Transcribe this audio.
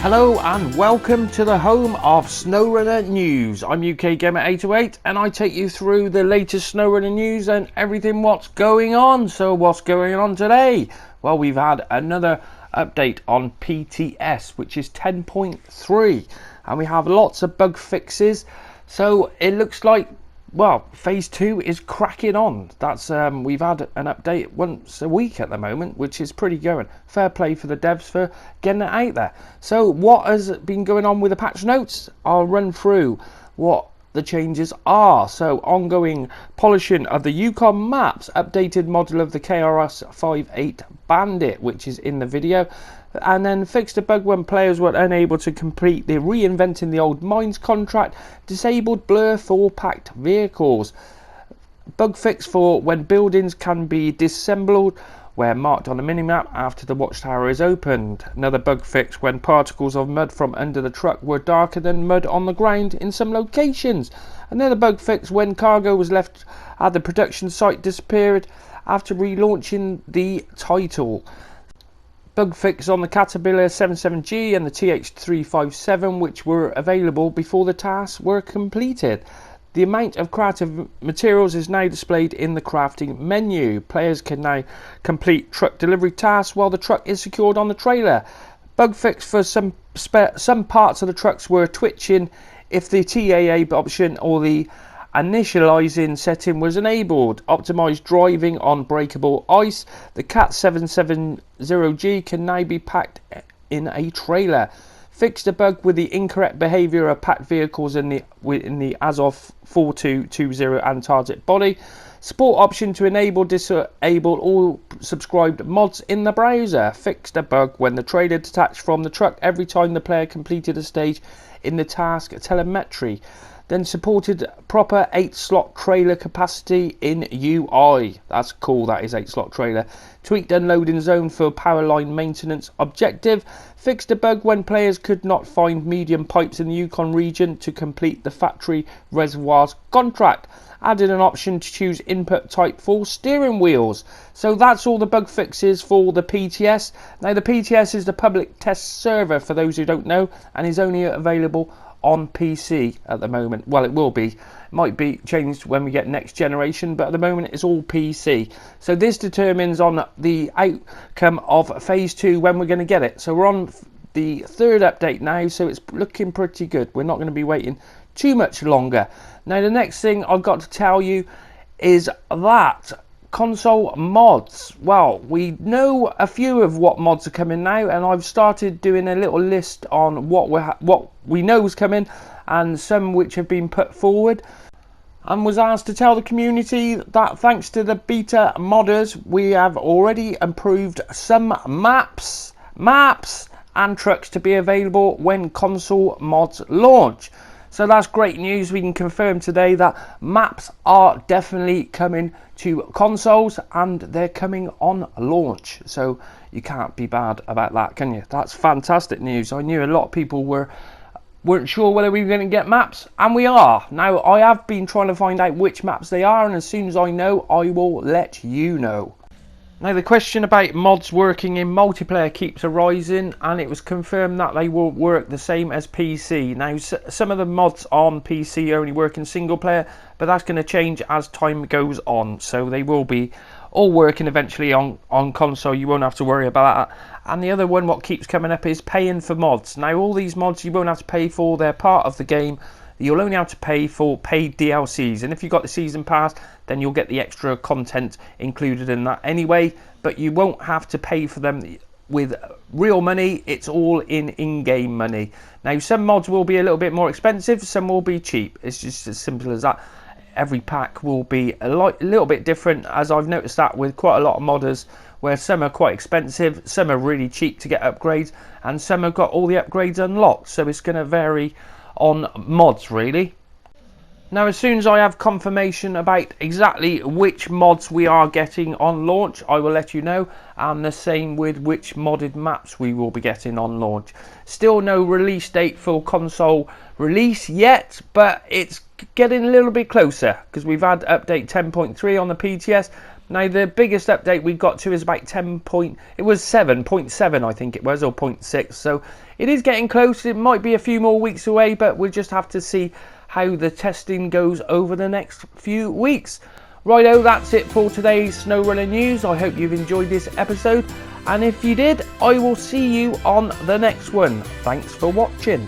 Hello and welcome to the home of Snowrunner News. I'm UK Gamer 808 and I take you through the latest Snowrunner news and everything what's going on. So what's going on today? Well, we've had another update on PTS, which is 10.3, and we have lots of bug fixes. So it looks like, well, phase 2 is cracking on. That's we've had an update once a week at the moment, which is pretty going. Fair play for the devs for getting it out there. So what has been going on with the patch notes? I'll run through what the changes are. So ongoing polishing of the Yukon maps, updated model of the KRS-58 Bandit, which is in the video, and then fixed a bug when players were unable to complete the reinventing the old mines contract, disabled blur for packed vehicles, bug fix for when buildings can be disassembled where marked on the minimap after the watchtower is opened, another bug fix when particles of mud from under the truck were darker than mud on the ground in some locations, another bug fix when cargo was left at the production site disappeared after relaunching the title. Bug fix on the Caterpillar 77G and the TH357, which were available before the tasks were completed. The amount of creative materials is now displayed in the crafting menu. Players can now complete truck delivery tasks while the truck is secured on the trailer. Bug fix for some parts of the trucks were twitching if the TAA option or the initializing setting was enabled. Optimized driving on breakable ice. The Cat 770G can now be packed in a trailer. Fixed a bug with the incorrect behavior of packed vehicles in the Azov 4220 Antarctic body. Support option to enable disable all subscribed mods in the browser. Fixed a bug when the trailer detached from the truck every time the player completed a stage in the task telemetry. Then supported proper 8-slot trailer capacity in UI. That's cool, that is 8-slot trailer. Tweaked unloading zone for power line maintenance objective. Fixed a bug when players could not find medium pipes in the Yukon region to complete the factory reservoirs contract. Added an option to choose input type for steering wheels. So that's all the bug fixes for the PTS. Now the PTS is the public test server for those who don't know, and is only available on PC at the moment. Well, it will be. It might be changed when we get next generation, but at the moment it's all PC. So this determines on the outcome of phase 2 when we're going to get it. So we're on the 3rd update now, so it's looking pretty good. We're not going to be waiting too much longer. Now the next thing I've got to tell you is that console mods. Well, we know a few of what mods are coming now, and I've started doing a little list on what we know is coming, and some which have been put forward, and was asked to tell the community that thanks to the beta modders we have already improved some maps and trucks to be available when console mods launch. So that's great news. We can confirm today that maps are definitely coming to consoles, and they're coming on launch. So you can't be bad about that, can you? That's fantastic news. I knew a lot of people weren't sure whether we were going to get maps, and we are. Now, I have been trying to find out which maps they are, and as soon as I know, I will let you know. Now, the question about mods working in multiplayer keeps arising, and it was confirmed that they will work the same as PC. Now, some of the mods on PC only work in single player, but that's going to change as time goes on. So they will be all working eventually on console. You won't have to worry about that. And the other one what keeps coming up is paying for mods. Now, all these mods you won't have to pay for. They're part of the game. You'll only have to pay for paid DLCs, and if you've got the season pass, then you'll get the extra content included in that anyway, but you won't have to pay for them with real money. It's all in-game money. Now, some mods will be a little bit more expensive, some will be cheap. It's just as simple as that. Every pack will be a little bit different, as I've noticed that with quite a lot of modders, where some are quite expensive, some are really cheap to get upgrades, and some have got all the upgrades unlocked. So it's going to vary on mods, really. Now, as soon as I have confirmation about exactly which mods we are getting on launch, I will let you know, and the same with which modded maps we will be getting on launch. Still no release date for console release yet, but it's getting a little bit closer, because we've had update 10.3 on the PTS. Now, the biggest update we got to is about 7.7, I think it was, or 0.6, so it is getting close. It might be a few more weeks away, but we'll just have to see how the testing goes over the next few weeks. Righto, that's it for today's SnowRunner news. I hope you've enjoyed this episode, and if you did, I will see you on the next one. Thanks for watching.